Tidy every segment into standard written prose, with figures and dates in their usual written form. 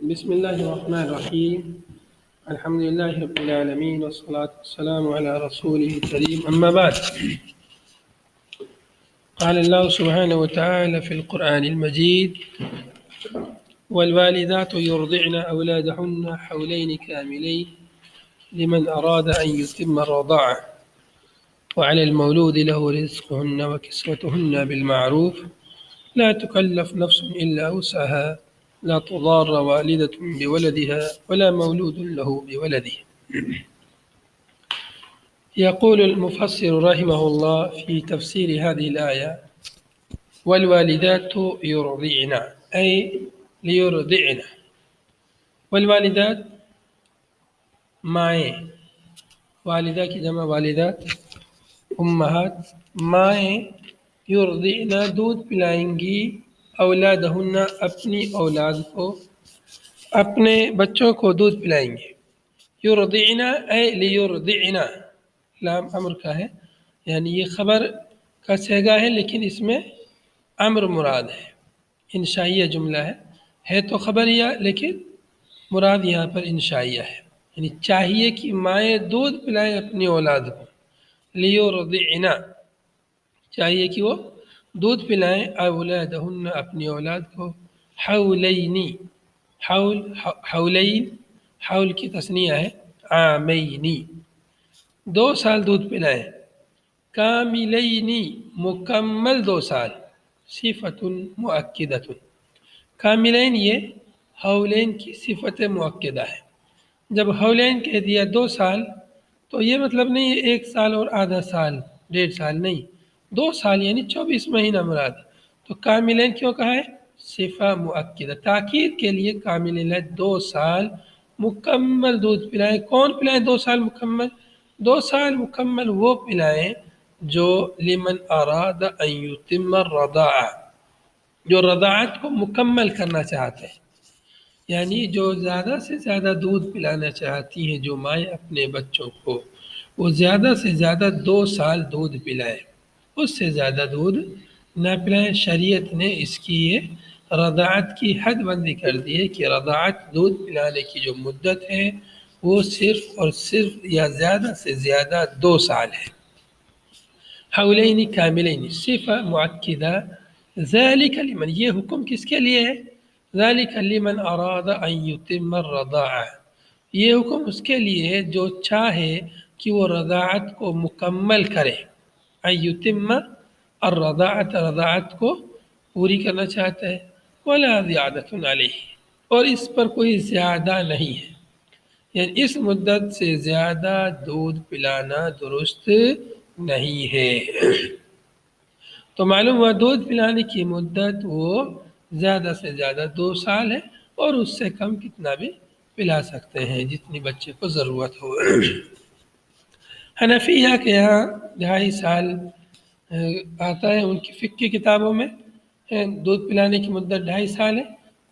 بسم الله الرحمن الرحيم. الحمد لله رب العالمين والصلاة والسلام على رسوله الكريم. أما بعد، قال الله سبحانه وتعالى في القرآن المجيد: والوالدات يرضعن أولادهن حولين كاملين لمن أراد أن يتم الرضاعة وعلى المولود له رزقهن وكسوتهن بالمعروف لا تكلف نفس إلا وسعها لا تضار والدة بولدها ولا مولود له بولده. يقول المفسر رحمه الله في تفسير هذه الآية: والوالدات يرضعن أي ليرضعن. والوالدات مائیں، والدہ کی جمع والدات، امہات، مائیں، یرضعن دودھ پلائیں گی، اولادہن اپنی اولاد کو، اپنے بچوں کو دودھ پلائیں گے۔ یرضعن اے لیرضعن، لام امر کا ہے، یعنی یہ خبر کا صیغہ ہے لیکن اس میں امر مراد ہے، انشائیہ جملہ ہے تو خبریہ لیکن مراد یہاں پر انشائیہ ہے، یعنی چاہیے کہ مائیں دودھ پلائیں اپنی اولاد کو، لیرضعن چاہیے کہ وہ دودھ پلائیں اولادہن اپنی اولاد کو، حولینی، حولین، حول کی تثنیہ ہے، عامینی، 2 سال دودھ پلائیں، کاملینی مکمل 2 سال، صفت مؤکدۃ، کاملین یہ حولین کی صفت مؤکدہ ہے۔ جب حولین کہہ دیا 2 سال تو یہ مطلب نہیں ہے 1 سال اور آدھا سال، 1.5 سال نہیں، 2 سال یعنی 24 مہینہ مراد ہے۔ تو کاملین کیوں کہا ہے؟ صفہ مؤکدہ، تاکید کے لیے کاملین 2 سال مکمل دودھ پلائیں۔ کون پلائیں 2 سال مکمل؟ 2 سال مکمل وہ پلائیں جو لمن اراد ان یتم الرضاعہ، جو رضاعت کو مکمل کرنا چاہتے ہیں، یعنی جو زیادہ سے زیادہ دودھ پلانا چاہتی ہیں جو مائیں اپنے بچوں کو، وہ زیادہ سے زیادہ 2 سال دودھ پلائیں، اس سے زیادہ دودھ نہ پلائیں۔ شریعت نے اس کی یہ رضاعت کی حد بندی کر دی ہے کہ رضاعت دودھ پلانے کی جو مدت ہے وہ صرف اور صرف یا زیادہ سے زیادہ 2 سال ہے۔ حولین کاملین صفہ معکدہ، ذالک لمن، یہ حکم کس کے لیے ہے؟ ذالک لمن اراد ان یتم الرضاعہ، یہ حکم اس کے لیے ہے جو چاہے کہ وہ رضاعت کو مکمل کرے، ان یتم الرضاعۃ، رضاعت کو پوری کرنا چاہتا ہے، ولا زیادۃ علیہ، اور اس پر کوئی زیادہ نہیں ہے، یعنی اس مدت سے زیادہ دودھ پلانا درست نہیں ہے۔ تو معلوم ہوا دودھ پلانے کی مدت وہ زیادہ سے زیادہ 2 سال ہے، اور اس سے کم کتنا بھی پلا سکتے ہیں جتنی بچے کو ضرورت ہو۔ حنفیہ کے یہاں 2.5 سال آتا ہے، ان کی فقہ کی کتابوں میں دودھ پلانے کی مدت 2.5 سال ہے،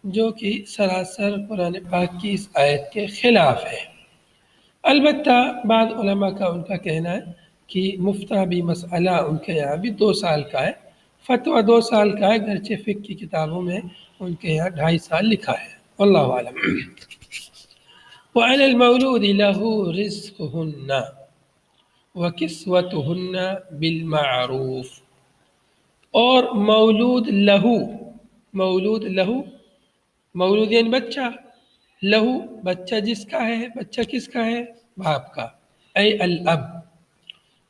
جو کہ سراسر قرآن پاک کی اس آیت کے خلاف ہے۔ البتہ بعض علماء کا ان کا کہنا ہے کہ مفتابی مسئلہ ان کے یہاں بھی 2 سال کا ہے، فتویٰ 2 سال کا ہے، گرچہ فقہ کی کتابوں میں ان کے یہاں 2.5 سال لکھا ہے، واللہ اعلم۔ وعلی المولود لہ رزقہن وکسوتہن بالمعروف، اور مولود لہو، مولود لہو، مولود یعنی بچہ، لہو بچہ جس کا ہے، بچہ کس کا ہے؟ باپ کا، اے الاب،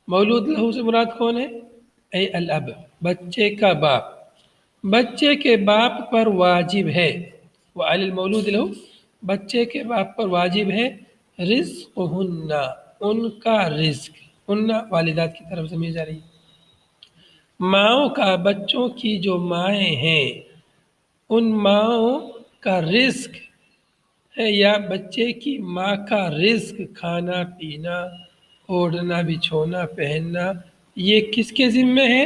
مولود لہو سے مراد کون ہے؟ اے الاب، بچے کا باپ، بچے کے باپ پر واجب ہے، وعلی المولود لہو، بچے کے باپ پر واجب ہے، رزقہن، ان کا رزق، ان والدات کی طرف سے مل جا رہی ہے، ماؤں کا، بچوں کی جو مائیں ہیں ان ماؤں کا رزق ہے، یا بچے کی ماں کا رزق، کھانا پینا، اوڑھنا بچھونا پہننا، یہ کس کے ذمے ہے؟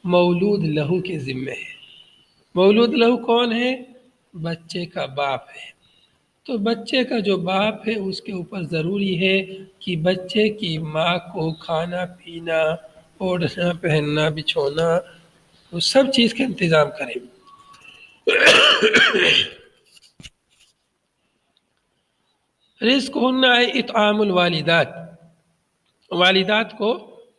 مولود لہو کے ذمے ہے۔ مولود لہو کون ہے؟ بچے کا باپ ہے۔ تو بچے کا جو باپ ہے اس کے اوپر ضروری ہے کہ بچے کی ماں کو کھانا پینا، اوڑھنا پہننا بچھونا، وہ سب چیز کا انتظام کرے۔ رزق ہن اطعام الوالدات، والدات کو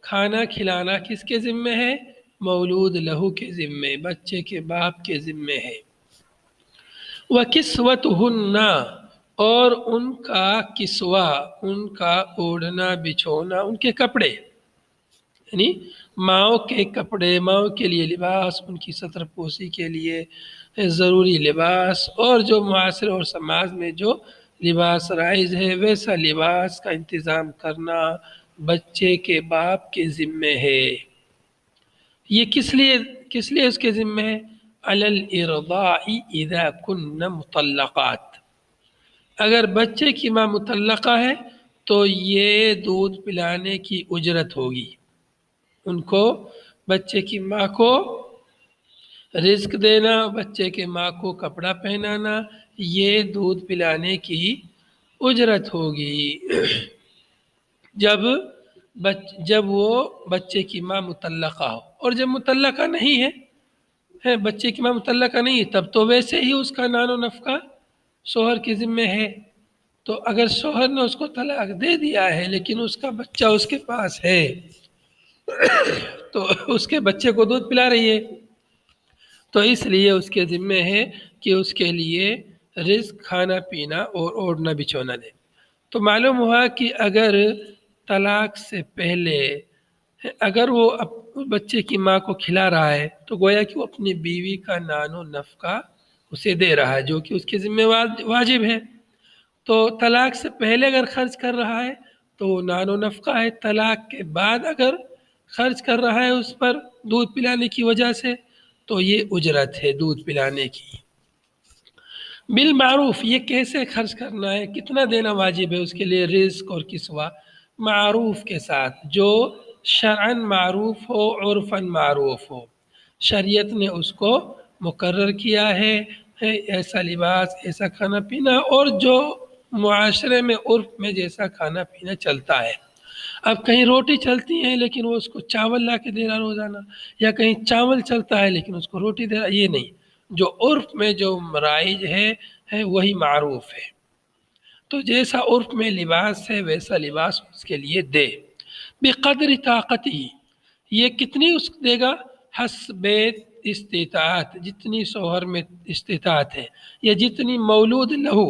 کھانا کھلانا کس کے ذمے ہے؟ مولود لہو کے ذمے، بچے کے باپ کے ذمے ہے۔ وَكِسْوَتُهُنَّ، اور ان کا کسوہ، ان کا اوڑھنا بچھونا، ان کے کپڑے، یعنی ماؤں کے کپڑے، ماؤں کے لیے لباس، ان کی ستر پوشی کے لیے ضروری لباس، اور جو معاشرے اور سماج میں جو لباس رائج ہے ویسا لباس کا انتظام کرنا بچے کے باپ کے ذمے ہے۔ یہ کس لیے اس کے ذمے ہے؟ علی الارضاء اذا کن مطلقات، اگر بچے کی ماں مطلقہ ہے تو یہ دودھ پلانے کی اجرت ہوگی، ان کو بچے کی ماں کو رزق دینا، بچے کے ماں کو کپڑا پہنانا، یہ دودھ پلانے کی اجرت ہوگی جب وہ بچے کی ماں مطلقہ ہو۔ اور جب مطلقہ نہیں ہے بچے کی ماں مطلقہ نہیں ہے، تب تو ویسے ہی اس کا نان و نفقہ شوہر کے ذمے ہے۔ تو اگر شوہر نے اس کو طلاق دے دیا ہے لیکن اس کا بچہ اس کے پاس ہے تو اس کے بچے کو دودھ پلا رہی ہے، تو اس لیے اس کے ذمے ہے کہ اس کے لیے رزق، کھانا پینا اور اوڑھنا بچھونا دے۔ تو معلوم ہوا کہ اگر طلاق سے پہلے اگر وہ بچے کی ماں کو کھلا رہا ہے تو گویا کہ وہ اپنی بیوی کا نان و نفقہ اسے دے رہا ہے، جو کہ اس کے ذمہ واجب ہے۔ تو طلاق سے پہلے اگر خرچ کر رہا ہے تو وہ نان و نفقہ ہے، طلاق کے بعد اگر خرچ کر رہا ہے اس پر دودھ پلانے کی وجہ سے تو یہ اجرت ہے دودھ پلانے کی۔ بالمعروف، یہ کیسے خرچ کرنا ہے، کتنا دینا واجب ہے اس کے لیے رزق اور کسوہ؟ معروف کے ساتھ، جو شرعاً معروف ہو، عرفاً معروف ہو، شریعت نے اس کو مقرر کیا ہے ایسا لباس، ایسا کھانا پینا، اور جو معاشرے میں عرف میں جیسا کھانا پینا چلتا ہے۔ اب کہیں روٹی چلتی ہے لیکن وہ اس کو چاول لا کے دے رہا روزانہ، یا کہیں چاول چلتا ہے لیکن اس کو روٹی دے رہا، یہ نہیں، جو عرف میں جو رائج ہے وہی معروف ہے۔ تو جیسا عرف میں لباس ہے ویسا لباس اس کے لیے دے۔ بقدر طاقتی، یہ کتنی اس دے گا؟ حسب استطاعت، جتنی شوہر میں استطاعت ہے، یا جتنی مولود لہو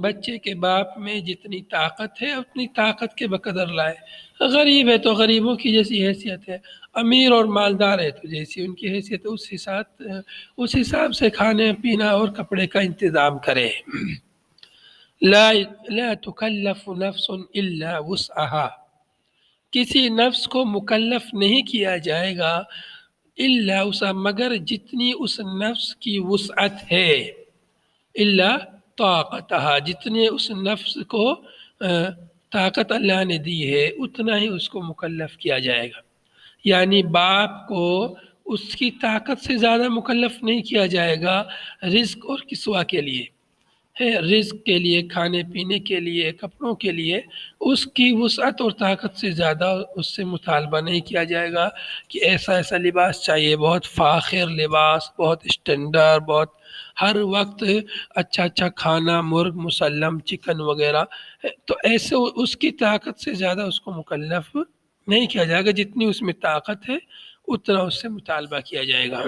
بچے کے باپ میں جتنی طاقت ہے اتنی طاقت کے بقدر لائے۔ غریب ہے تو غریبوں کی جیسی حیثیت ہے، امیر اور مالدار ہے تو جیسی ان کی حیثیت ہے اس حساب سے کھانے پینا اور کپڑے کا انتظام کرے۔ لا تکلف نفس الا وسعها، کسی نفس کو مکلف نہیں کیا جائے گا الا وسعها، مگر جتنی اس نفس کی وسعت ہے، الا طاقتها، جتنے اس نفس کو طاقت اللہ نے دی ہے اتنا ہی اس کو مکلف کیا جائے گا۔ یعنی باپ کو اس کی طاقت سے زیادہ مکلف نہیں کیا جائے گا رزق اور کسوہ کے لیے، رزق کے لیے، کھانے پینے کے لیے، کپڑوں کے لیے اس کی وسعت اور طاقت سے زیادہ اس سے مطالبہ نہیں کیا جائے گا کہ ایسا لباس چاہیے، بہت فاخر لباس، بہت اسٹینڈرڈ، بہت ہر وقت اچھا کھانا، مرغ مسلم، چکن وغیرہ، تو ایسے اس کی طاقت سے زیادہ اس کو مکلف نہیں کیا جائے گا، جتنی اس میں طاقت ہے اتنا اس سے مطالبہ کیا جائے گا۔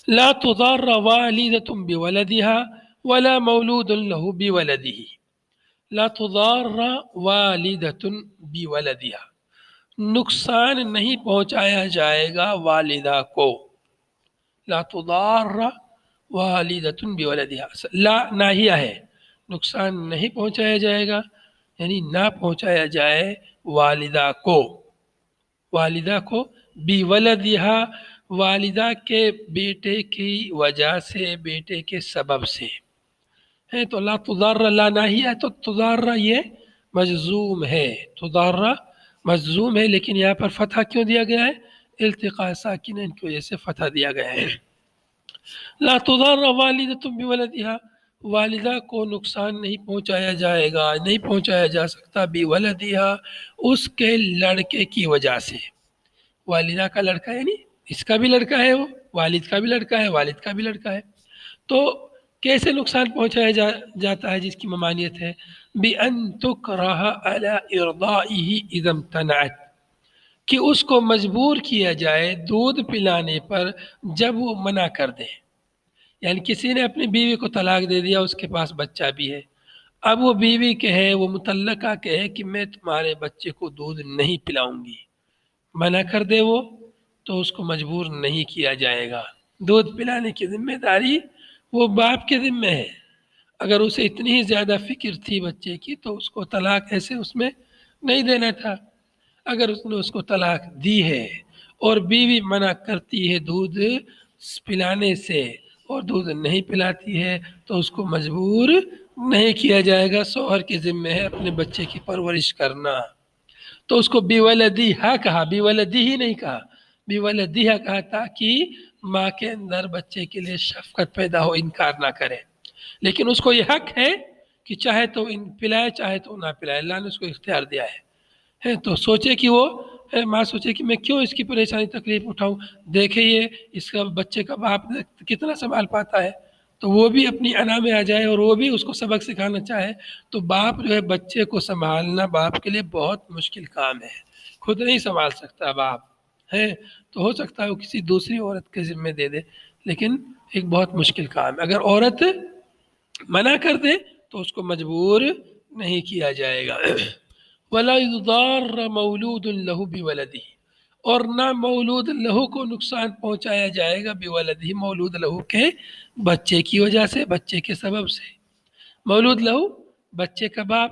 لا تضار والدة بولدها ولا مولود له بولده، لا تضار والدة بولدها، نقصان نہیں پہنچایا جائے گا والدہ کو، لا تضار والدة بولدها، لا ناہیہ ہے، نقصان نہیں پہنچایا جائے گا، یعنی نہ پہنچایا جائے والدہ کو بولدها، والدہ کے بیٹے کی وجہ سے، بیٹے کے سبب سے ہے۔ تو لا تضار لا ناہیہ ہے، تو تضار یہ مجزوم ہے، تضار مجزوم ہے، لیکن یہاں پر فتحہ کیوں دیا گیا ہے؟ التقاء ساکنین کی وجہ سے فتحہ دیا گیا ہے۔ لا تضار والدۃ بولدها، والدہ کو نقصان نہیں پہنچایا جائے گا، نہیں پہنچایا جا سکتا بولدها، اس کے لڑکے کی وجہ سے۔ والدہ کا لڑکا یعنی اس کا بھی لڑکا ہے، وہ والد کا بھی لڑکا ہے، والد کا بھی لڑکا ہے، تو کیسے نقصان پہنچایا جاتا ہے جس کی ممانعت ہے؟ بِأَن تُكْرَهَ عَلَى إِرْضَائِهِ إِذَا امْتَنَعَتْ، کہ اس کو مجبور کیا جائے دودھ پلانے پر جب وہ منع کر دے. یعنی کسی نے اپنی بیوی کو طلاق دے دیا، اس کے پاس بچہ بھی ہے، اب وہ بیوی کہے، وہ مطلقہ کہے کہ میں تمہارے بچے کو دودھ نہیں پلاؤں گی، منع کر دے وہ، تو اس کو مجبور نہیں کیا جائے گا. دودھ پلانے کی ذمہ داری وہ باپ کے ذمہ ہے. اگر اسے اتنی ہی زیادہ فکر تھی بچے کی تو اس کو طلاق ایسے اس میں نہیں دینا تھا. اگر اس نے اس کو طلاق دی ہے اور بیوی منع کرتی ہے دودھ پلانے سے اور دودھ نہیں پلاتی ہے تو اس کو مجبور نہیں کیا جائے گا. شوہر کے ذمہ ہے اپنے بچے کی پرورش کرنا. تو اس کو بیولدیہا کہا، بیولدی ہی نہیں کہا، بیولدیہا کہا تاکہ ماں کے اندر بچے کے لیے شفقت پیدا ہو، انکار نہ کرے. لیکن اس کو یہ حق ہے کہ چاہے تو پلائے چاہے تو نہ پلائے، اللہ نے اس کو اختیار دیا ہے. تو سوچے کہ وہ ماں سوچے کہ میں کیوں اس کی پریشانی تکلیف اٹھاؤں، دیکھے یہ اس کا بچے کا باپ کتنا سنبھال پاتا ہے، تو وہ بھی اپنی انا میں آ جائے اور وہ بھی اس کو سبق سکھانا چاہے. تو باپ جو ہے بچے کو سنبھالنا باپ کے لیے بہت مشکل کام ہے، خود نہیں سنبھال سکتا باپ ہے. تو ہو سکتا ہے وہ کسی دوسری عورت کے ذمہ دے دے، لیکن ایک بہت مشکل کام ہے. اگر عورت منع کر دے تو اس کو مجبور نہیں کیا جائے گا. وَلَا يُضَارَّ مَوْلُودٌ لَهُ بِوَلَدِهِ، اور نہ مولود لہو کو نقصان پہنچایا جائے گا بولدہ، مولود لہو کے بچے کی وجہ سے، بچے کے سبب سے. مولود لہو بچے کا باپ،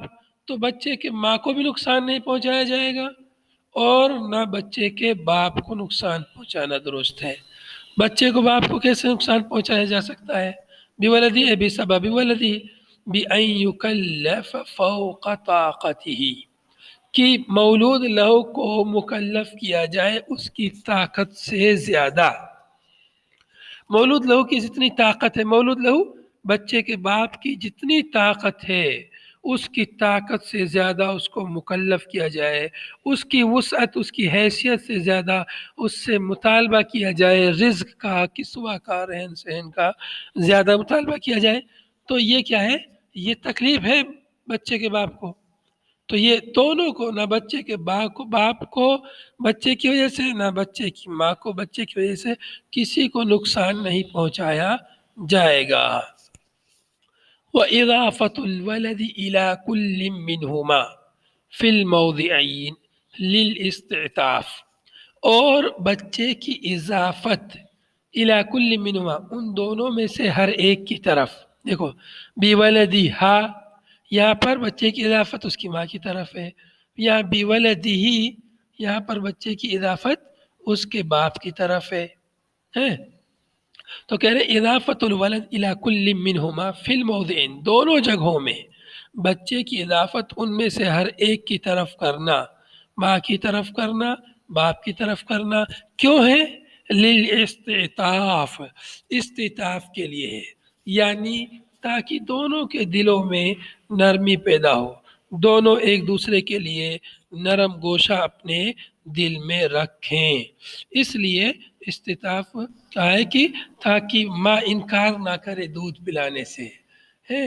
تو بچے کے ماں کو بھی نقصان نہیں پہنچایا جائے گا اور نہ بچے کے باپ کو نقصان پہنچانا درست ہے. بچے کو باپ کو کیسے نقصان پہنچایا جا سکتا ہے؟ بولدی بسبب ولدی، بأن یکلف فوق طاقته، کہ مولود لہو کو مکلف کیا جائے اس کی طاقت سے زیادہ. مولود لہو کی جتنی طاقت ہے، مولود لہو بچے کے باپ کی جتنی طاقت ہے اس کی طاقت سے زیادہ اس کو مکلف کیا جائے، اس کی وسعت، اس کی حیثیت سے زیادہ اس سے مطالبہ کیا جائے، رزق کا، کسوہ کا، رہن سہن کا زیادہ مطالبہ کیا جائے، تو یہ کیا ہے؟ یہ تکلیف ہے بچے کے باپ کو. تو یہ دونوں کو، نہ بچے کے باپ کو بچے کی وجہ سے، نہ بچے کی ماں کو بچے کی وجہ سے کسی کو نقصان نہیں پہنچایا جائے گا. وَإِضَافَةُ الْوَلَدِ إِلَىٰ كُلٍّ مِّنْهُمَا فِي الْمَوْضِعَيْنِ لِلْإِسْتِعْطَافِ، اور بچے کی اضافت اِلَىٰ كُلٍّ مِّنْهُمَا، ان دونوں میں سے ہر ایک کی طرف. دیکھو بِوَلَدِهَا، یہاں پر بچے کی اضافت اس کی ماں کی طرف ہے. یہاں بِوَلَدِهِ، یہاں پر بچے کی اضافت اس کے باپ کی طرف ہے. تو کہہ رہے اضافت الولد الی کل منہما فی الموضعین، دونوں جگہوں میں بچے کی اضافت ان میں سے ہر ایک کی طرف کرنا، ماں کی طرف کرنا، باپ کی طرف کرنا. کیوں ہے؟ للاستعطاف، استعطاف کے لیے ہے، یعنی تاکہ دونوں کے دلوں میں نرمی پیدا ہو، دونوں ایک دوسرے کے لیے نرم گوشہ اپنے دل میں رکھیں. اس لیے استطاف کیا ہے کہ تاکہ ماں انکار نہ کرے دودھ پلانے سے ہے.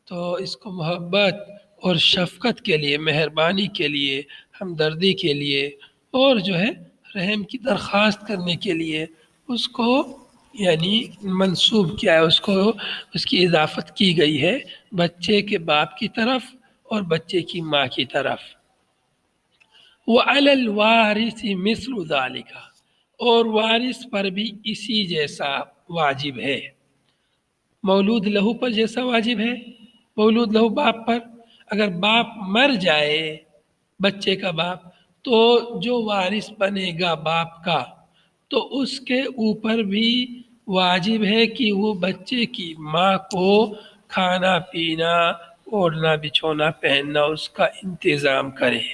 تو اس کو محبت اور شفقت کے لیے، مہربانی کے لیے، ہمدردی کے لیے اور جو ہے رحم کی درخواست کرنے کے لیے اس کو یعنی منسوب کیا ہے، اس کو اس کی اضافت کی گئی ہے بچے کے باپ کی طرف اور بچے کی ماں کی طرف. وَعَلَى الْوَارِثِ مِثْلُ ذَلِكَ، اور وارث پر بھی اسی جیسا واجب ہے. مولود لہو پر جیسا واجب ہے، مولود لہو باپ پر. اگر باپ مر جائے، بچے کا باپ، تو جو وارث بنے گا باپ کا، تو اس کے اوپر بھی واجب ہے کہ وہ بچے کی ماں کو کھانا پینا، اوڑھنا بچھونا پہننا اس کا انتظام کرے.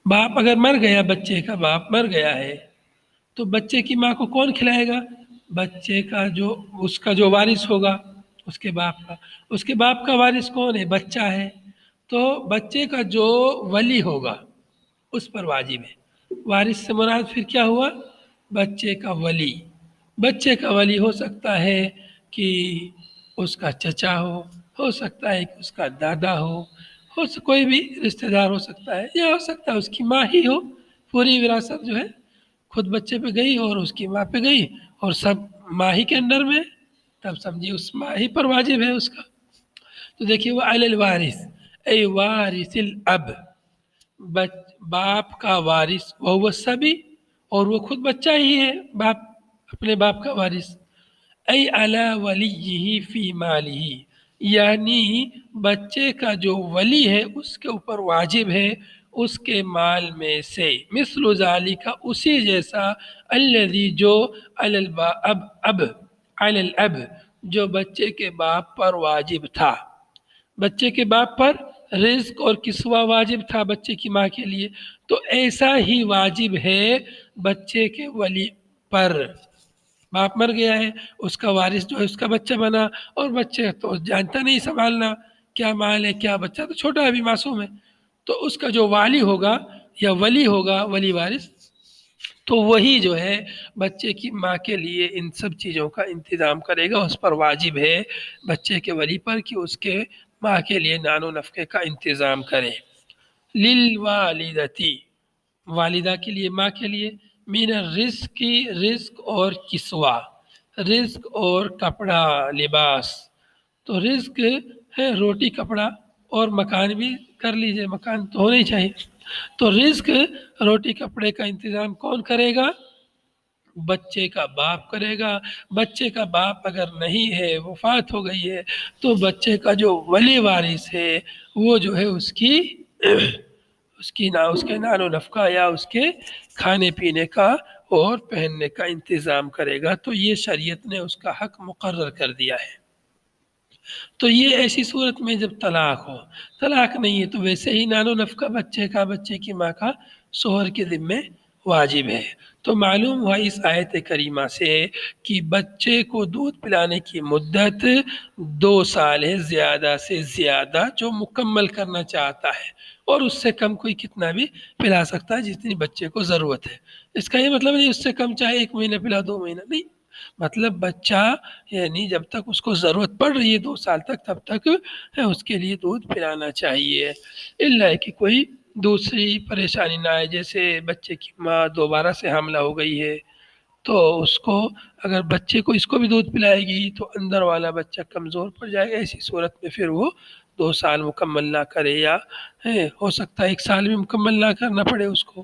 باپ اگر مر گیا، بچے کا باپ مر گیا ہے، تو بچے کی ماں کو کون کھلائے گا؟ بچے کا جو اس کا جو وارث ہوگا اس کے باپ کا. اس کے باپ کا وارث کون ہے؟ بچہ ہے. تو بچے کا جو ولی ہوگا اس پر واجب ہے. وارث سے مراد پھر کیا ہوا؟ بچے کا ولی. بچے کا ولی ہو سکتا ہے کہ اس کا چچا ہو سکتا ہے کہ اس کا دادا کوئی بھی رشتہ دار ہو سکتا ہے، یا ہو سکتا ہے اس کی ماں ہی ہو، پوری وراثت جو ہے خود بچے پہ گئی اور اس کی ماں پہ گئی اور سب ماں ہی کے انڈر میں، تب سمجھیے اس ماں ہی پر واجب ہے اس کا۔ تو دیکھیے وہ علی الوارث اے وارث الاب، باپ کا وارث، وہ سبھی، اور وہ خود بچہ ہی ہے، باپ اپنے باپ کا وارث، ای علی ولیہ فی مالہ، یعنی بچے کا جو ولی ہے اس کے اوپر واجب ہے اس کے مال میں سے، مثل ذالک، اسی جیسا، الذی، جو علی الاب، جو بچے کے باپ پر واجب تھا، بچے کے باپ پر رزق اور کسوہ واجب تھا بچے کی ماں کے لیے، تو ایسا ہی واجب ہے بچے کے ولی پر۔ باپ مر گیا ہے، اس کا وارث جو ہے اس کا بچہ بنا، اور بچے تو جانتا نہیں سنبھالنا، کیا مال ہے کیا، بچہ تو چھوٹا ہے ابھی معصوم ہے، تو اس کا جو والی ہوگا یا ولی ہوگا، ولی وارث، تو وہی جو ہے بچے کی ماں کے لیے ان سب چیزوں کا انتظام کرے گا، اس پر واجب ہے بچے کے ولی پر کہ اس کے ماں کے لیے نان و نفقے کا انتظام کرے۔ للوالدتی، والدہ کے لیے، ماں کے لیے، من الرزق کی، رزق اور کسوہ، رزق اور کپڑا لباس، تو رزق ہے روٹی کپڑا، اور مکان بھی کر لیجئے، مکان تو ہونا ہی چاہیے، تو رزق روٹی کپڑے کا انتظام کون کرے گا؟ بچے کا باپ کرے گا۔ بچے کا باپ اگر نہیں ہے، وفات ہو گئی ہے، تو بچے کا جو ولی وارث ہے وہ جو ہے اس کے نان و نفقہ یا اس کے کھانے پینے کا اور پہننے کا انتظام کرے گا، تو یہ شریعت نے اس کا حق مقرر کر دیا ہے۔ تو یہ ایسی صورت میں جب طلاق ہو، طلاق نہیں ہے تو ویسے ہی نان و نفقہ بچے کا، بچے کی ماں کا شوہر کے ذمے واجب ہے۔ تو معلوم ہوا اس آیت کریمہ سے کہ بچے کو دودھ پلانے کی مدت 2 سال ہے، زیادہ سے زیادہ جو مکمل کرنا چاہتا ہے، اور اس سے کم کوئی کتنا بھی پلا سکتا ہے جتنی بچے کو ضرورت ہے۔ اس کا یہ مطلب نہیں اس سے کم چاہے 1 مہینہ پلا، 2 مہینہ نہیں، مطلب بچہ یعنی جب تک اس کو ضرورت پڑ رہی ہے 2 سال تک، تب تک اس کے لیے دودھ پلانا چاہیے، الا کہ کوئی دوسری پریشانی نہ آئے، جیسے بچے کی ماں دوبارہ سے حاملہ ہو گئی ہے، تو اس کو اگر بچے کو اس کو بھی دودھ پلائے گی تو اندر والا بچہ کمزور پڑ جائے گا، ایسی صورت میں پھر وہ 2 سال مکمل نہ کرے، یا ہو سکتا ہے 1 سال بھی مکمل نہ کرنا پڑے اس کو،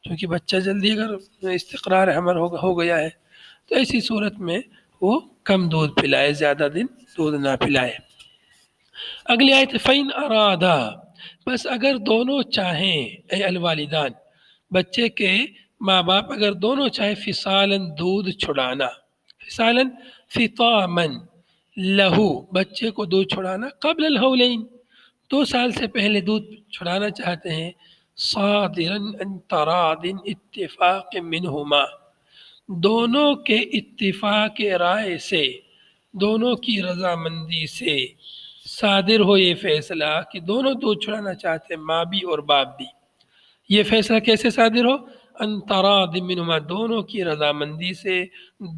کیونکہ بچہ جلدی اگر استقرار حمل ہو گیا ہے، تو ایسی صورت میں وہ کم دودھ پلائے، زیادہ دن دودھ نہ پلائے۔ اگلی آیت، فَإِنْ أَرَادَا، بس اگر دونوں چاہیں، اے الوالدان، بچے کے ماں باپ اگر دونوں چاہیں، فصالاً دودھ چھڑانا، فصالاً فطاماً لہو، بچے کو دودھ چھڑانا، قبل الحولین، 2 سال سے پہلے دودھ چھڑانا چاہتے ہیں، صادراً عن تراض اتفاق منہما، دونوں کے اتفاق رائے سے، دونوں کی رضامندی سے صادر ہو یہ فیصلہ کہ دونوں دودھ چھڑانا چاہتے ہیں، ماں بھی اور باپ بھی۔ یہ فیصلہ کیسے صادر ہو؟ ان تراض منہما، دونوں کی رضامندی سے،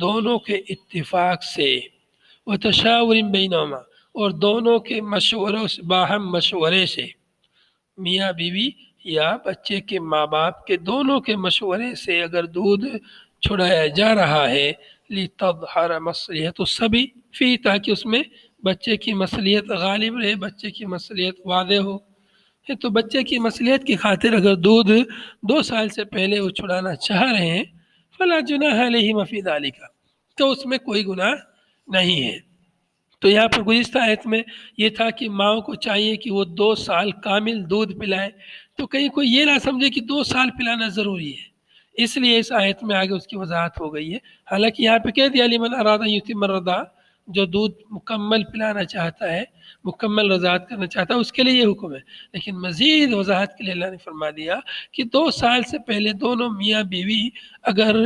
دونوں کے اتفاق سے، وتشاور بینہما، اور دونوں کے مشوروں سے، باہم مشورے سے، میاں بیوی یا بچے کے ماں باپ کے دونوں کے مشورے سے اگر دودھ چھڑایا جا رہا ہے، لِتَظْهَرَ مَصْلِحَةُ الصَّبِيِّ فِيهِ، تاکہ اس میں بچے کی مصلحت غالب رہے، بچے کی مصلحت واضح ہو، تو بچے کی مصلحت کی خاطر اگر دودھ 2 سال سے پہلے وہ چھڑانا چاہ رہے ہیں، فَلَا جُنَاحَ عَلَيْهِمَا فِي ذَلِكَ، تو اس میں کوئی گناہ نہیں ہے۔ تو یہاں پر گزشتہ آیت میں یہ تھا کہ ماؤں کو چاہیے کہ وہ 2 سال کامل دودھ پلائے، تو کہیں کوئی یہ نہ سمجھے کہ 2 سال پلانا ضروری ہے، اس لیے اس آیت میں آگے اس کی وضاحت ہو گئی ہے۔ حالانکہ یہاں پہ کہہ دیا لمن اراد ان یتم الرضاع، جو دودھ مکمل پلانا چاہتا ہے، مکمل رضاعت کرنا چاہتا ہے، اس کے لیے یہ حکم ہے، لیکن مزید وضاحت کے لیے اللہ نے فرما دیا کہ 2 سال سے پہلے دونوں میاں بیوی اگر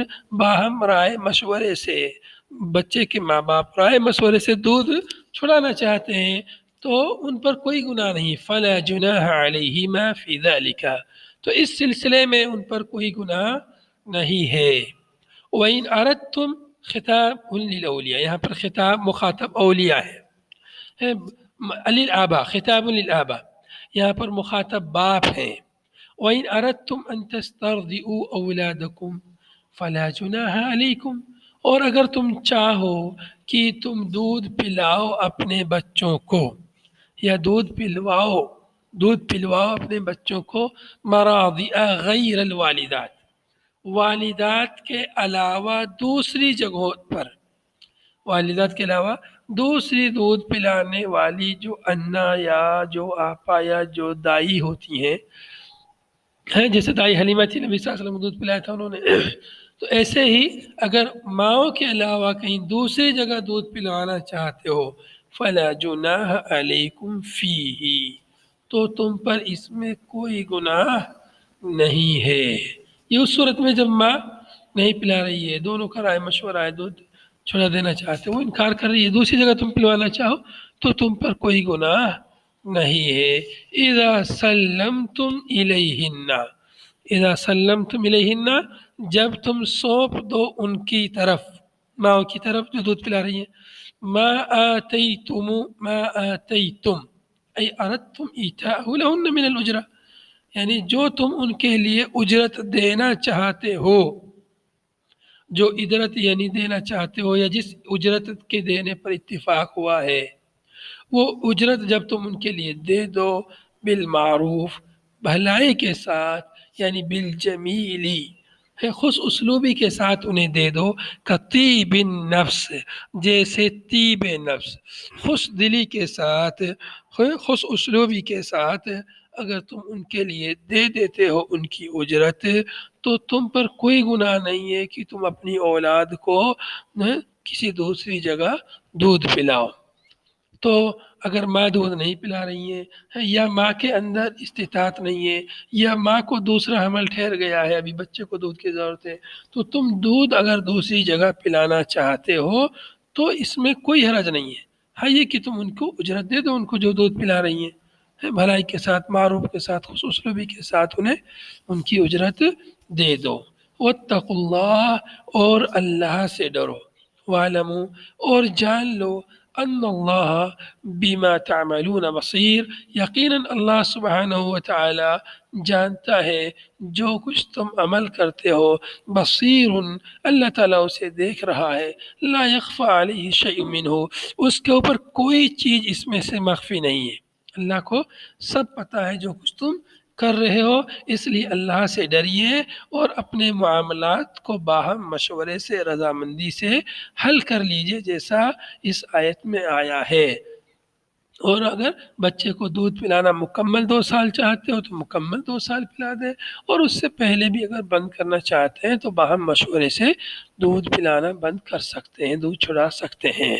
باہم رائے مشورے سے، بچے کے ماں باپ رائے مشورے سے دودھ چھڑانا چاہتے ہیں، تو ان پر کوئی گناہ نہیں، فَلَا جُنَاحَ عَلَيْهِمَا فِي ذَلِكَ، تو اس سلسلے میں ان پر کوئی گناہ نہیں ہے۔ وَإِنْ أَرَدْتُمْ، خطاب لِلْأَوْلِيَاء، یہاں پر خطاب مخاطب اولیاء ہے، للآبا، خطاب للآبا، یہاں پر مخاطب باپ ہے. وَإِنْ أَرَدْتُمْ أَن تَسْتَرْضِعُوا أَوْلَادَكُمْ فَلَا جُنَاحَ عَلَيْكُمْ، اور اگر تم چاہو کہ تم دودھ پلاؤ اپنے بچوں کو، یا دودھ پلواؤ اپنے بچوں کو، مراضع غیر الوالدات، والدات کے علاوہ دوسری جگہوں پر، والدات کے علاوہ دوسری دودھ پلانے والی جو انا یا جو آپا یا جو دائی ہوتی ہیں، جیسے دائی حلیمہ تھی، نبی صلی اللہ علیہ وسلم کو دودھ پلایا تھا انہوں نے. تو ایسے ہی اگر ماؤں کے علاوہ کہیں دوسری جگہ دودھ پلوانا چاہتے ہو، فلا جناح علیکم فیہ، تو تم پر اس میں کوئی گناہ نہیں ہے. یہ اس صورت میں جب ماں نہیں پلا رہی ہے، دونوں کا رائے مشورہ ہے، دودھ چھوڑا دینا چاہتے، وہ انکار کر رہی ہے، دوسری جگہ تم پلوانا چاہو تو تم پر کوئی گناہ نہیں ہے. اذا سلمتم الیہن، اذا سلمتم الیہن، جب تم سونپ دو ان کی طرف، ماں کی طرف جو دودھ پلا رہی ہیں، ما آتیتم ای اردتم ایتاء لہن من الاجرہ، یعنی جو تم ان کے لیے اجرت دینا چاہتے ہو، جو اجرت یعنی دینا چاہتے ہو، یا جس اجرت کے دینے پر اتفاق ہوا ہے، وہ اجرت جب تم ان کے لیے دے دو، بالمعروف، بھلائی کے ساتھ، یعنی بالجمیلی، خوش اسلوبی کے ساتھ انہیں دے دو، کطیب النفس، جیسے طیب نفس، خوش دلی کے ساتھ، خوش اسلوبی کے ساتھ اگر تم ان کے لیے دے دیتے ہو ان کی اجرت، تو تم پر کوئی گناہ نہیں ہے کہ تم اپنی اولاد کو کسی دوسری جگہ دودھ پلاؤ. تو اگر ماں دودھ نہیں پلا رہی ہیں، یا ماں کے اندر استطاعت نہیں ہے، یا ماں کو دوسرا حمل ٹھہر گیا ہے، ابھی بچے کو دودھ کی ضرورت ہے، تو تم دودھ اگر دوسری جگہ پلانا چاہتے ہو تو اس میں کوئی حرج نہیں ہے. ہاں یہ کہ تم ان کو اجرت دے دو، ان کو جو دودھ پلا رہی ہیں، بھلائی کے ساتھ، معروف کے ساتھ، خصوص لبی کے ساتھ انہیں ان کی اجرت دے دو. واتقوا اللہ، اور اللہ سے ڈرو، وَاعْلَمُوا، اور جان لو، ان اللہ بما تعملون بصیر، یقیناً اللہ سبحانہ و تعالی جانتا ہے جو کچھ تم عمل کرتے ہو. بصیر، اللہ تعالیٰ اسے دیکھ رہا ہے. لا یخفی علیہ شیء منہ، اس کے اوپر کوئی چیز اس میں سے مخفی نہیں ہے. اللہ کو سب پتہ ہے جو کچھ تم کر رہے ہو، اس لیے اللہ سے ڈریے اور اپنے معاملات کو باہم مشورے سے، رضامندی سے حل کر لیجئے، جیسا اس آیت میں آیا ہے. اور اگر بچے کو دودھ پلانا مکمل 2 سال چاہتے ہو تو مکمل 2 سال پلا دیں، اور اس سے پہلے بھی اگر بند کرنا چاہتے ہیں تو باہم مشورے سے دودھ پلانا بند کر سکتے ہیں، دودھ چھڑا سکتے ہیں.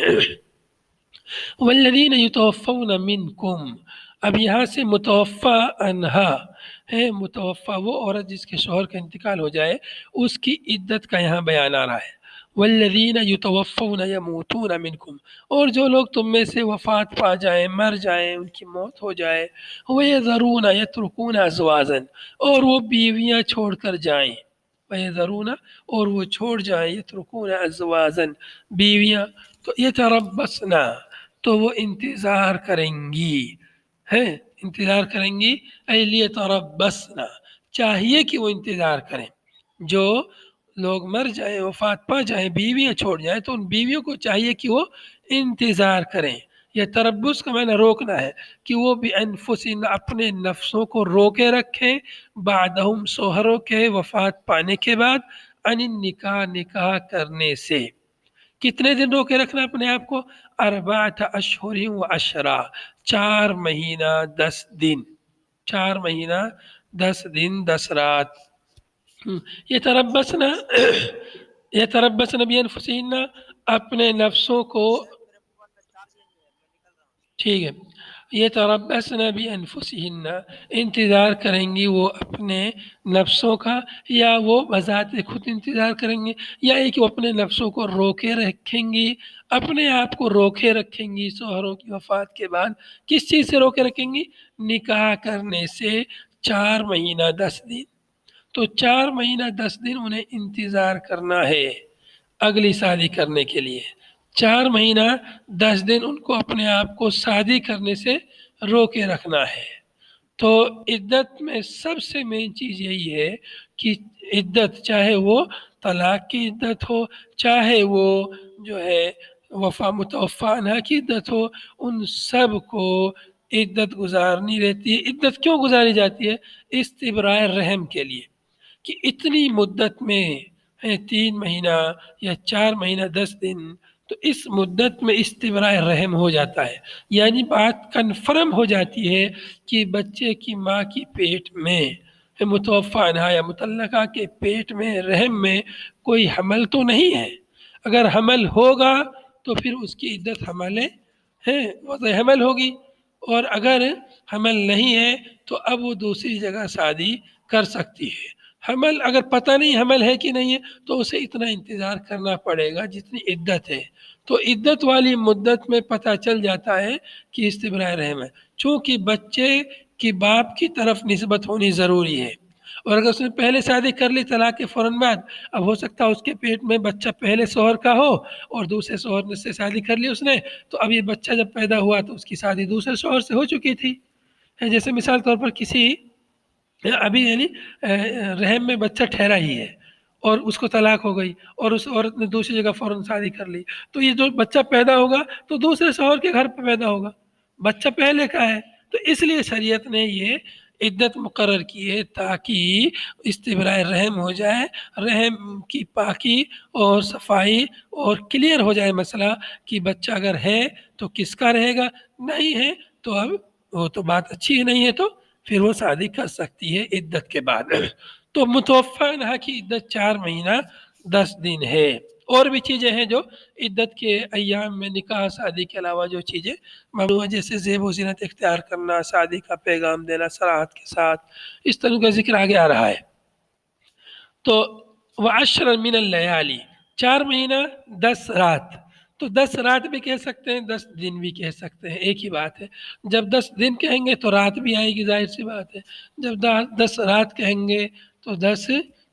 والذین یتوفون منکم، اب یہاں سے متوفی عنہا ہے، متوفی وہ عورت جس کے شوہر کا انتقال ہو جائے، اس کی عدت کا یہاں بیان آ رہا ہے. والذین یتوفون یموتون منکم، اور جو لوگ تم میں سے وفات پا جائیں، مر جائیں، ان کی موت ہو جائے، وَيَذَرُونَ يَتْرُكُونَ أَزْوَاجًا، اور وہ بیویاں چھوڑ کر جائیں، وَيَذَرُونَ، اور وہ چھوڑ جائیں، يَتْرُكُونَ أَزْوَاجًا، بیویاں، تو يَتَرَبَّصْنَ، تو وہ انتظار کریں گی، انتظار کریں گی، اے لیتربصن، چاہیے کہ وہ انتظار کریں. جو لوگ مر جائیں، وفات پا جائیں، بیویاں چھوڑ جائیں، تو ان بیویوں کو چاہیے کہ وہ انتظار کریں. یہ تربص کا معنی روکنا ہے، کہ وہ بانفسہن، اپنے نفسوں کو روکے رکھیں، بعدہم، شوہروں کے وفات پانے کے بعد، عن النکاح، نکاح کرنے سے. کتنے دن روکے رکھنا اپنے آپ کو؟ 4 اشہر و عشرہ، 4 مہینہ 10 دن، 4 مہینہ 10 دن 10 رات. یتربصن بانفسہن، اپنے نفسوں کو، ٹھیک ہے، یتربصن بانفسہن، انتظار کریں گی وہ اپنے نفسوں کا، یا وہ بذات خود انتظار کریں گے، یا ایک وہ اپنے نفسوں کو روکے رکھیں گی، اپنے آپ کو روکے رکھیں گی شوہروں کی وفات کے بعد. کس چیز سے روکے رکھیں گی؟ نکاح کرنے سے. 4 مہینہ 10 دن، تو 4 مہینہ 10 دن انہیں انتظار کرنا ہے اگلی شادی کرنے کے لیے. 4 مہینہ 10 دن ان کو اپنے آپ کو شادی کرنے سے روکے رکھنا ہے۔ تو عدت میں سب سے مین چیز یہی ہے کہ عدت چاہے وہ طلاق کی عدت ہو، چاہے وہ جو ہے متوفی عنہا کی عدت ہو، ان سب کو عدت گزارنی رہتی ہے۔ عدت کیوں گزاری جاتی ہے؟ استبراء رحم کے لیے، کہ اتنی مدت میں 3 مہینہ یا 4 مہینہ 10 دن، تو اس مدت میں استبراء رحم ہو جاتا ہے، یعنی بات کنفرم ہو جاتی ہے کہ بچے کی ماں کی پیٹ میں، متوفی عنہا یا مطلقہ کے پیٹ میں، رحم میں کوئی حمل تو نہیں ہے۔ اگر حمل ہوگا تو پھر اس کی عدت حمل ہے، وضع حمل ہوگی، اور اگر حمل نہیں ہے تو اب وہ دوسری جگہ شادی کر سکتی ہے۔ حمل اگر پتہ نہیں حمل ہے کہ نہیں ہے تو اسے اتنا انتظار کرنا پڑے گا جتنی عدت ہے۔ تو عدت والی مدت میں پتہ چل جاتا ہے کہ استبراء رحم ہے، چونکہ بچے کی باپ کی طرف نسبت ہونی ضروری ہے، اور اگر اس نے پہلے شادی کر لی طلاق کے فوراً بعد، اب ہو سکتا ہے اس کے پیٹ میں بچہ پہلے شوہر کا ہو اور دوسرے شوہر سے شادی کر لی اس نے، تو اب یہ بچہ جب پیدا ہوا تو اس کی شادی دوسرے شوہر سے ہو چکی تھی۔ جیسے مثال طور پر کسی ابھی یعنی رحم میں بچہ ٹھہرا ہی ہے اور اس کو طلاق ہو گئی اور اس عورت نے دوسری جگہ فوراً شادی کر لی، تو یہ جو بچہ پیدا ہوگا تو دوسرے شوہر کے گھر پہ پیدا ہوگا، بچہ پہلے کا ہے۔ تو اس لیے شریعت نے یہ عدت مقرر کی ہے تاکہ استبراء رحم ہو جائے، رحم کی پاکی اور صفائی، اور کلیئر ہو جائے مسئلہ کہ بچہ اگر ہے تو کس کا رہے گا، نہیں ہے تو اب وہ تو بات اچھی ہی نہیں ہے، تو پھر وہ شادی کر سکتی ہے عدت کے بعد۔ تو متوفی عنہا کی عدت 4 مہینہ 10 دن ہے۔ اور بھی چیزیں ہیں جو عدت کے ایام میں نکاح شادی کے علاوہ جو چیزیں ممنوع ہیں، جیسے زیب و زینت اختیار کرنا، شادی کا پیغام دینا صراحت کے ساتھ، اس طرح کا ذکر آگے آ رہا ہے۔ تو وعشرا من اللیالی، 4 مہینہ 10 رات، تو 10 رات بھی کہہ سکتے ہیں، 10 دن بھی کہہ سکتے ہیں، ایک ہی بات ہے۔ جب 10 دن کہیں گے تو رات بھی آئے گی، ظاہر سی بات ہے، جب 10 رات کہیں گے تو 10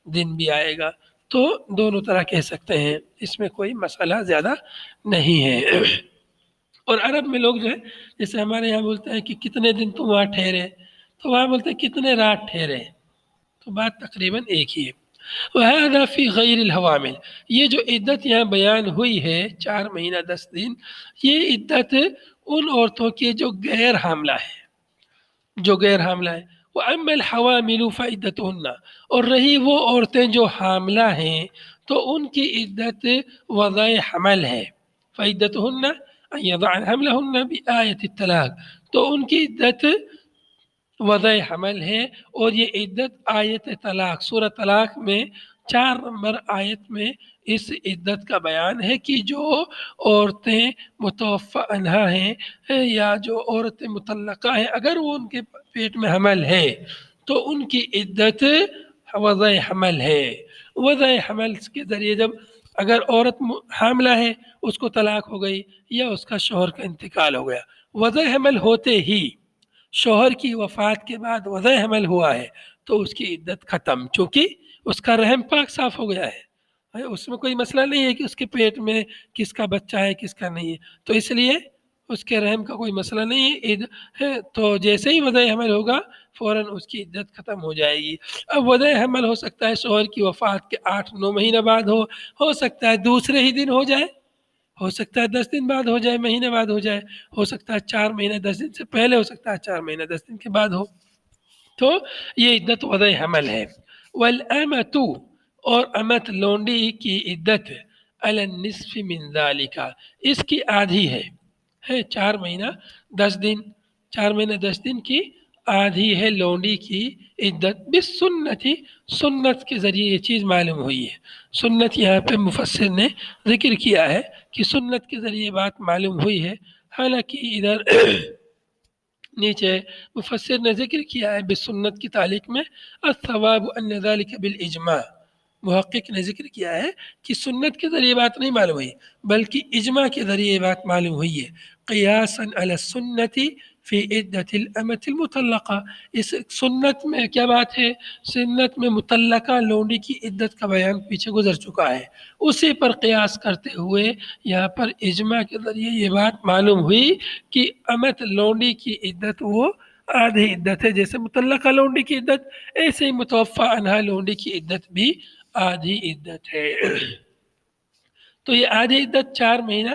دن بھی آئے گا، تو دونوں طرح کہہ سکتے ہیں، اس میں کوئی مسئلہ زیادہ نہیں ہے۔ اور عرب میں لوگ جو ہے، جیسے ہمارے یہاں بولتے ہیں کہ کتنے دن تم وہاں ٹھہرے، تو وہاں بولتے ہیں کتنے رات ٹھہرے، تو بات تقریباً ایک ہی ہے۔ وَهَذَا فِي غَيْرِ الْحَوَامِلِ، یہ جو عدت یہاں بیان ہوئی ہے 4 مہینہ 10 دن، یہ عدت ان عورتوں کی جو غیر حاملہ ہیں، جو غیر حاملہ ہیں۔ وَأَمَّا الْحَوَامِلُ فَعِدَّتُهُنَّ، اور رہی وہ عورتیں جو حاملہ ہیں تو ان کی عدت وضع حمل ہے۔ فَعِدَّتُهُنَّ أَن يَضَعْنَ حَمْلَهُنَّ بِآيَةِ الطلاق، تو ان کی عدت وضع حمل ہے، اور یہ عدت آیت طلاق سورہ طلاق میں 4 نمبر آیت میں اس عدت کا بیان ہے کہ جو عورتیں متوفی عنہا ہیں یا جو عورتیں مطلقہ ہیں، اگر وہ ان کے پیٹ میں حمل ہے تو ان کی عدت وضع حمل ہے۔ وضع حمل کے ذریعے جب اگر عورت حاملہ ہے، اس کو طلاق ہو گئی یا اس کا شوہر کا انتقال ہو گیا، وضع حمل ہوتے ہی شوہر کی وفات کے بعد وضع حمل ہوا ہے تو اس کی عدت ختم، چونکہ اس کا رحم پاک صاف ہو گیا ہے، اس میں کوئی مسئلہ نہیں ہے کہ اس کے پیٹ میں کس کا بچہ ہے کس کا نہیں ہے، تو اس لیے اس کے رحم کا کوئی مسئلہ نہیں ہے، تو جیسے ہی وضع حمل ہوگا فوراً اس کی عدت ختم ہو جائے گی۔ اب وضع حمل ہو سکتا ہے شوہر کی وفات کے 8-9 مہینہ بعد ہو سکتا ہے دوسرے ہی دن ہو جائے، ہو سکتا ہے 10 دن بعد ہو جائے، مہینے بعد ہو جائے، ہو سکتا ہے 4 مہینہ 10 دن سے پہلے، ہو سکتا ہے 4 مہینہ 10 دن کے بعد ہو، تو یہ عدت وضع حمل ہے۔ والامۃ، اور امت لونڈی کی عدت علی النصف من ذالک، اس کی آدھی ہے 4 مہینہ 10 دن، 4 مہینہ 10 دن کی آدھی ہے لونڈی کی عدت، بالسنت، سنت کے ذریعے یہ چیز معلوم ہوئی ہے۔ سنت یہاں پہ مفسر نے ذکر کیا ہے کہ سنت کے ذریعے بات معلوم ہوئی ہے، حالانکہ ادھر نیچے مفسر نے ذکر کیا ہے بالسنت کی تعلیق میں الثواب ان ذلك بالاجماع، محقق نے ذکر کیا ہے کہ سنت کے ذریعے بات نہیں معلوم ہوئی بلکہ اجماع کے ذریعے بات معلوم ہوئی ہے، قیاسا علی السنت فی عدت الامۃ المطلقہ، اس سنت میں کیا بات ہے؟ سنت میں مطلقہ لونڈی کی عدت کا بیان پیچھے گزر چکا ہے، اسی پر قیاس کرتے ہوئے یہاں پر اجماع کے ذریعے یہ بات معلوم ہوئی کہ امت لونڈی کی عدت وہ آدھی عدت ہے، جیسے مطلقہ لونڈی کی عدت ایسے ہی متوفی عنہا لونڈی کی عدت بھی آدھی عدت ہے۔ تو یہ آدھی عدت 4 مہینہ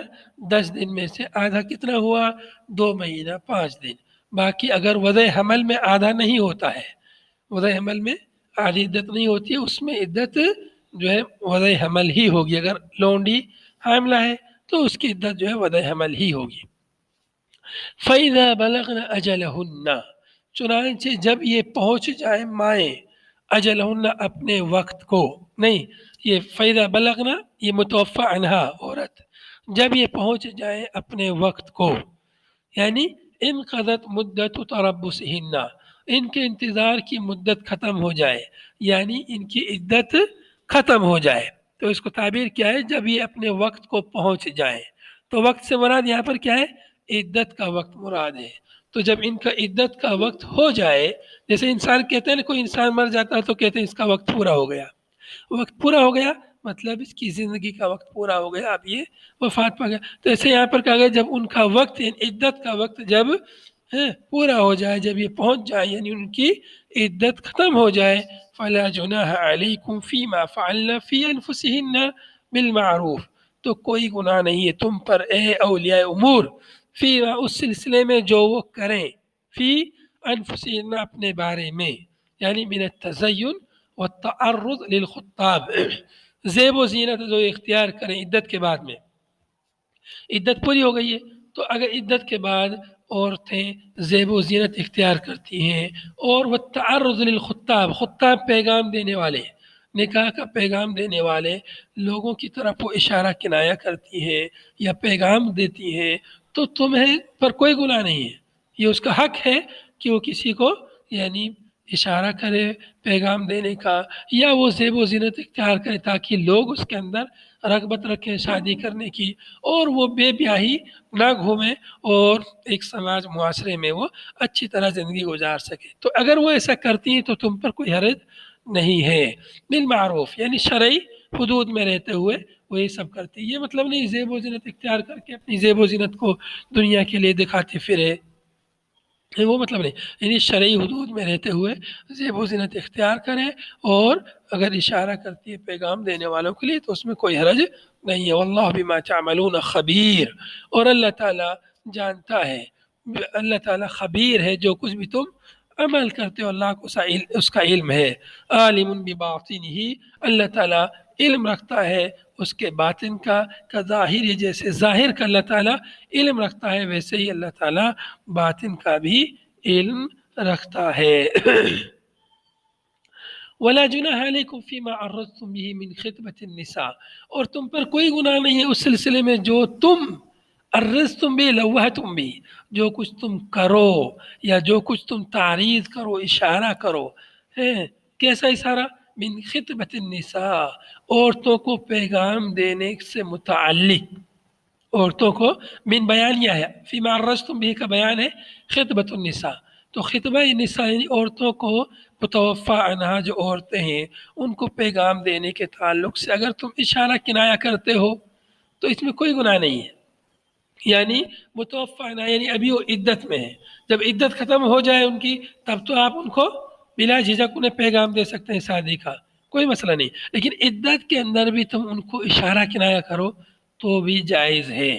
10 دن میں سے آدھا کتنا ہوا؟ 2 مہینہ 5 دن۔ باقی اگر وضع حمل میں آدھا نہیں ہوتا ہے، وضع حمل میں آدھی عدت نہیں ہوتی ہے، اس میں عدت جو ہے وضع حمل ہی ہوگی۔ اگر لونڈی حاملہ ہے تو اس کی عدت جو ہے وضع حمل ہی ہوگی۔ فَإِذَا بَلَغْنَ أَجَلَهُنَّ، چنانچہ جب یہ پہنچ جائے مائیں اجلہن اپنے وقت کو، نہیں یہ فَإِذَا بَلَغْنَ یہ متوفی عنہا عورت، جب یہ پہنچ جائے اپنے وقت کو، یعنی انقضت مدت تربصہن، ان کے انتظار کی مدت ختم ہو جائے، یعنی ان کی عدت ختم ہو جائے، تو اس کو تعبیر کیا ہے؟ جب یہ اپنے وقت کو پہنچ جائے، تو وقت سے مراد یہاں پر کیا ہے؟ عدت کا وقت مراد ہے۔ تو جب ان کا عدت کا وقت ہو جائے، جیسے انسان کہتے ہیں نا، کوئی انسان مر جاتا ہے تو کہتے ہیں اس کا وقت پورا ہو گیا، وقت پورا ہو گیا مطلب اس کی زندگی کا وقت پورا ہو گیا، اب یہ وفات پا گیا۔ تو ایسے یہاں پر کہا گیا جب ان کا وقت، عدت کا وقت جب پورا ہو جائے، جب یہ پہنچ جائے، یعنی ان کی عدت ختم ہو جائے، فلا جناح علیکم فیما فعلن فی انفسہن بالمعروف، تو کوئی گناہ نہیں ہے تم پر اے اولیاء امور، فی اس سلسلے میں جو وہ کریں، فی انفسہن اپنے بارے میں، یعنی من التزین والتعرض للخطاب، زیب و زینت جو اختیار کریں عدت کے بعد میں، عدت پوری ہو گئی ہے تو اگر عدت کے بعد عورتیں زیب و زینت اختیار کرتی ہیں، اور والتعرض للخطاب، خطاب پیغام دینے والے، نکاح کا پیغام دینے والے لوگوں کی طرف وہ اشارہ کنایا کرتی ہیں یا پیغام دیتی ہیں، تو تمہیں پر کوئی گناہ نہیں ہے، یہ اس کا حق ہے کہ وہ کسی کو یعنی اشارہ کرے پیغام دینے کا، یا وہ زیب و زینت اختیار کرے تاکہ لوگ اس کے اندر رغبت رکھیں شادی کرنے کی، اور وہ بے بیاہی نہ گھومیں اور ایک سماج معاشرے میں وہ اچھی طرح زندگی گزار سکے۔ تو اگر وہ ایسا کرتی ہیں تو تم پر کوئی حرج نہیں ہے، بالمعروف یعنی شرعی حدود میں رہتے ہوئے وہ یہ سب کرتی ہے۔ یہ مطلب نہیں زیب و زینت اختیار کر کے اپنی زیب و زینت کو دنیا کے لیے دکھاتے پھرے، وہ مطلب نہیں، یعنی شرعی حدود میں رہتے ہوئے زیب و زینت اختیار کریں، اور اگر اشارہ کرتی ہے پیغام دینے والوں کے لیے تو اس میں کوئی حرج نہیں ہے۔ واللہ بما تعملون خبیر، اور اللہ تعالیٰ جانتا ہے، اللہ تعالیٰ خبیر ہے جو کچھ بھی تم عمل کرتے ہو، اللہ کو اس کا علم ہے۔ عالم بباطنہ، اللہ تعالیٰ علم رکھتا ہے اس کے باطن کا ظاہر ہے، جیسے ظاہر کا اللہ تعالیٰ علم رکھتا ہے ویسے ہی اللہ تعالیٰ باطن کا بھی علم رکھتا ہے۔ ولا جناح علیکم فیما عرضتم به من خطبۃ النساء، اور تم پر کوئی گناہ نہیں ہے اس سلسلے میں جو تم عرضتم به لوحتم به، جو کچھ تم کرو یا جو کچھ تم تعریض کرو، اشارہ کرو، کیسا اشارہ؟ من خطبۃ النساء، عورتوں کو پیغام دینے سے متعلق، عورتوں کو من بیان یا ہے، فیما عرضتم به کا بیان ہے خطبۃ النساء، تو خطبہ نساء یعنی عورتوں کو متوفی عنہا جو عورتیں ہیں ان کو پیغام دینے کے تعلق سے اگر تم اشارہ کنایا کرتے ہو تو اس میں کوئی گناہ نہیں ہے، یعنی متوفی عنہا یعنی ابھی وہ عدت میں ہے، جب عدت ختم ہو جائے ان کی تب تو آپ ان کو بلا جھجک انہیں پیغام دے سکتے ہیں شادی کا، کوئی مسئلہ نہیں، لیکن عدت کے اندر بھی تم ان کو اشارہ کنایا کرو تو بھی جائز ہے۔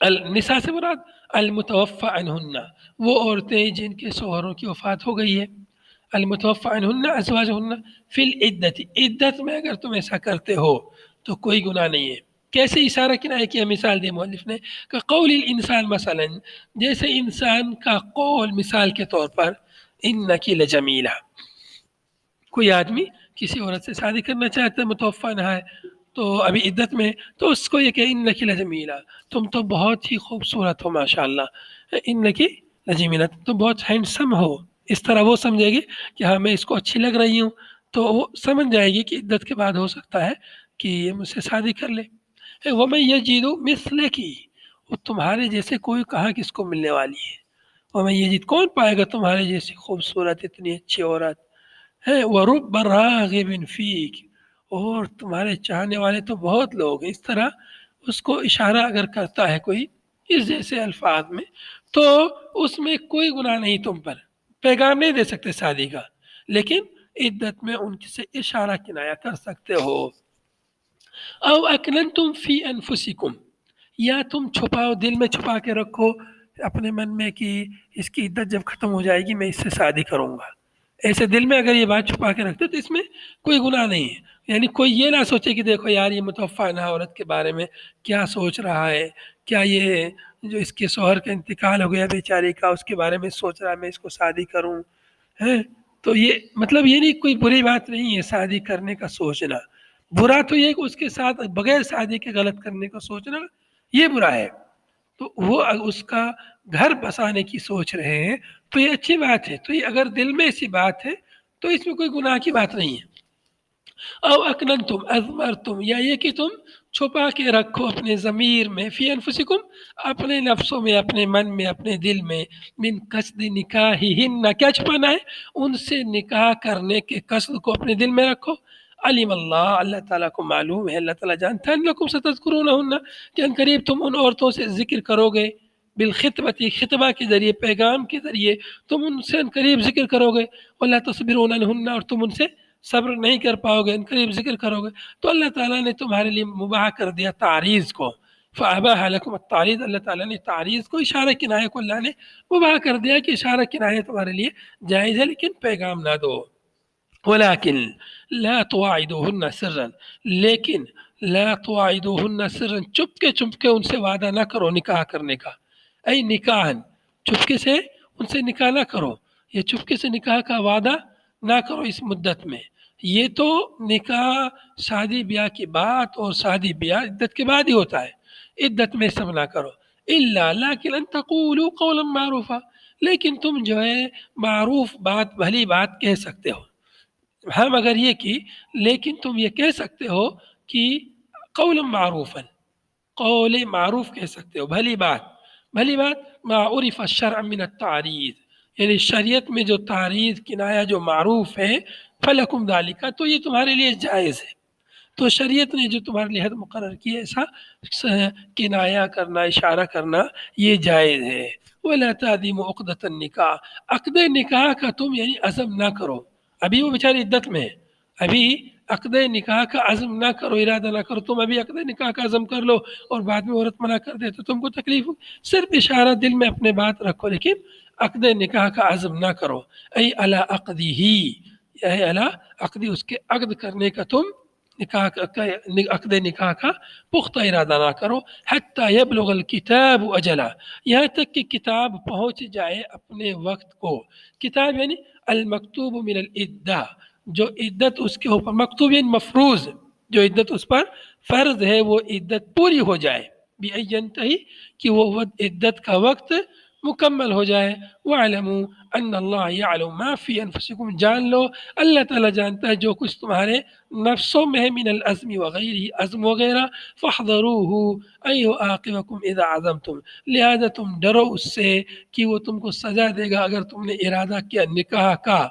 النساء سے مراد المتوفی عنہن، وہ عورتیں جن کے شوہروں کی وفات ہو گئی ہے، المتوفی عنہن ازواجہن فی العدت، عدت میں اگر تم ایسا کرتے ہو تو کوئی گناہ نہیں ہے۔ کیسے اشارہ کنایا کیا؟ مثال دی مؤلف نے کہ قول الانسان، مثلا جیسے انسان کا قول مثال کے طور پر انکی لجمیلہ، کوئی آدمی کسی عورت سے شادی کرنا چاہتا ہے متوفی عنہا ہے تو ابھی عدت میں، تو اس کو یہ کہ انکی لجمیلہ، تم تو بہت ہی خوبصورت ہو ماشاءاللہ، انکی لجمیلہ، تم بہت ہینڈسم ہو، اس طرح وہ سمجھے گی کہ ہاں میں اس کو اچھی لگ رہی ہوں، تو وہ سمجھ جائے گی کہ عدت کے بعد ہو سکتا ہے کہ یہ مجھ سے شادی کر لے۔ وَمَن يَجِدُ مِثْلَكِ، وہ تمہارے جیسے کوئی کہاں کس کو ملنے والی ہے، اور میں یہ جیت کون پائے گا تمہارے جیسی خوبصورت اتنی اچھی عورت ہے، وَرُبَّ رَاغِبٍ فِيكِ، اور تمہارے چاہنے والے تو بہت لوگ ہیں۔ اس طرح اس کو اشارہ اگر کرتا ہے کوئی اس جیسے الفاظ میں تو اس میں کوئی گناہ نہیں تم پر، پیغام نہیں دے سکتے شادی کا، لیکن عدت میں ان سے اشارہ کنایا کر سکتے ہو۔ او اکننتم فی انفسکم، یا تم چھپاؤ، دل میں چھپا کے رکھو اپنے من میں کہ اس کی عدت جب ختم ہو جائے گی میں اس سے شادی کروں گا، ایسے دل میں اگر یہ بات چھپا کے رکھتے تو اس میں کوئی گناہ نہیں ہے۔ یعنی کوئی یہ نہ سوچے کہ دیکھو یار یہ متوفہ نہ عورت کے بارے میں کیا سوچ رہا ہے، کیا یہ جو اس کے شوہر کا انتقال ہو گیا بیچاری کا اس کے بارے میں سوچ رہا ہے میں اس کو شادی کروں ہے۔ تو یہ مطلب یہ نہیں، کوئی بری بات نہیں ہے شادی کرنے کا سوچنا، برا تو یہ کہ اس کے ساتھ بغیر شادی کے غلط کرنے کا سوچنا یہ برا ہے۔ تو وہ اس کا گھر بسانے کی سوچ رہے ہیں تو یہ اچھی بات ہے، تو یہ اگر دل میں ایسی بات ہے تو اس میں کوئی گناہ کی بات نہیں ہے۔ او اکننتم اضمرتم، یا یہ کہ تم چھپا کے رکھو اپنے ضمیر میں، فی انفسکم، اپنے نفسوں میں، اپنے من میں، اپنے دل میں، من قصد نکاحہن، کیا چھپانا ہے؟ ان سے نکاح کرنے کے قصد کو اپنے دل میں رکھو۔ علم اللہ، اللہ تعالیٰ کو معلوم ہے، اللہ تعالیٰ جانتا ہے انکم ستذکرونہن، کہ ان قریب تم ان عورتوں سے ذکر کرو گے، بالخطبتی، خطبہ کے ذریعے، پیغام کے ذریعے تم ان سے ان قریب ذکر کرو گے، ولا تصبرون عنہن، اور تم ان سے صبر نہیں کر پاؤ گے، ان قریب ذکر کرو گے، تو اللہ تعالیٰ نے تمہارے لیے مباح کر دیا تعریض کو، فاباح لکم التعریض، اللہ تعالیٰ نے تعریض کو، اشارہ کنایہ کو اللہ نے مباح کر دیا کہ اشارہ کنایہ تمہارے لیے جائز ہے، لیکن پیغام نہ دو۔ ولیکن لا تواعدوہن سرا، لیکن لا تواعدوہن سرا، چپ کے ان سے وعدہ نہ کرو نکاح کرنے کا، اے نکاحن، چپکے سے ان سے نکاح نہ کرو، یہ چپکے سے نکاح کا وعدہ نہ کرو اس مدت میں، یہ تو نکاح شادی بیاہ کی بات اور شادی بیاہ عدت کے بعد ہی ہوتا ہے، عدت میں سب نہ کرو، الا لیکن ان تقولوا قولا معروفا، لیکن تم جو ہے معروف بات، بھلی بات کہہ سکتے ہو، ہم اگر یہ کی، لیکن تم یہ کہہ سکتے ہو کہ قول معروفا، قول معروف کہہ سکتے ہو، بھلی بات، بھلی بات، ما عرف الشرع من التعریض، یعنی شریعت میں جو تعریض کنایہ جو معروف ہے، فلکم ذالک، تو یہ تمہارے لیے جائز ہے، تو شریعت نے جو تمہارے لیے حد مقرر کی ہے ایسا کنایہ کرنا، اشارہ کرنا یہ جائز ہے۔ ولا تعظموا عقدۃ النکاح، عقد نکاح کا تم یعنی عزم نہ کرو، ابھی وہ بیچاری عدت میں ہے، ابھی عقد نکاح کا عزم نہ کرو، ارادہ نہ کرو، تم ابھی عقد نکاح کا عزم کر لو اور بعد میں عورت منع کر دے تو تم کو تکلیف ہو، صرف اشارہ دل میں اپنے بات رکھو، لیکن عقد نکاح کا عزم نہ کرو، ای علی عقدہ، اے علی عقدی، اس کے عقد کرنے کا تم نکاح کا عقد نکاح کا پختہ ارادہ نہ کرو، حتی یبلغ الکتاب اجلا، یہاں تک کہ کتاب پہنچ جائے اپنے وقت کو، کتاب یعنی المکتوب من العدہ، جو عدت اس کے اوپر، مکتوب یعنی مفروض، جو عدت اس پر فرض ہے وہ عدت پوری ہو جائے، بأن ينتہی، کہ وہ عدت کا وقت مکمل ہو جائے، وَاعْلَمُوا أَنَّ اللَّهَ يَعْلَمُ مَا فِي أَنفُسِكُمْ، جان لو اللہ تعالیٰ جانتا ہے جو کچھ تمہارے نفسوں میں ہے، من العزم وغیرہ، عزم وغیرہ، فَاحْذَرُوهُ أَن يُعَاقِبَكُمْ إِذَا عَزَمْتُمْ، لہذا تم ڈرو اس سے کہ وہ تم کو سزا دے گا اگر تم نے ارادہ کیا نکاح کا،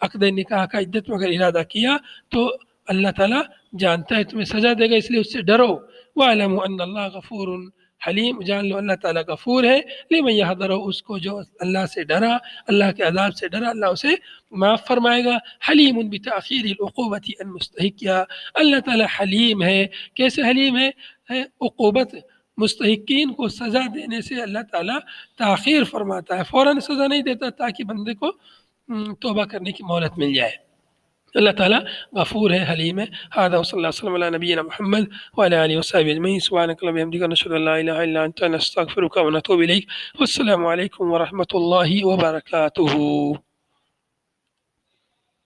عقد نکاح کا عدت میں اگر ارادہ کیا تو اللہ تعالیٰ جانتا ہے تمہیں سزا دے گا، اس لیے اس سے ڈرو۔ وَاعْلَمُوا أَنَّ اللَّهَ غَفُورٌ حلیم، جان لو اللہ تعالیٰ غفور ہے، لمن یحذر، اس کو جو اللہ سے ڈرا، اللہ کے عذاب سے ڈرا، اللہ اسے معاف فرمائے گا، حلیم بتاخیر العقوبۃ عن مستحقیہ، اللہ تعالیٰ حلیم ہے، کیسے حلیم ہے؟ عقوبت مستحقین کو سزا دینے سے اللہ تعالیٰ تاخیر فرماتا ہے، فوراً سزا نہیں دیتا تاکہ بندے کو توبہ کرنے کی مہلت مل جائے، اللہ تعالیٰ غفور ہے، حلیم ہے۔ هذا وصلی اللہ وسلم علی نبینا محمد وعلى آله وصحبه اجمعین، سبحانک اللہم وبحمدک، نشهد ان لا الہ الا انت، نستغفرک ونتوب الیک، والسلام علیکم ورحمۃ اللہ وبرکاتہ۔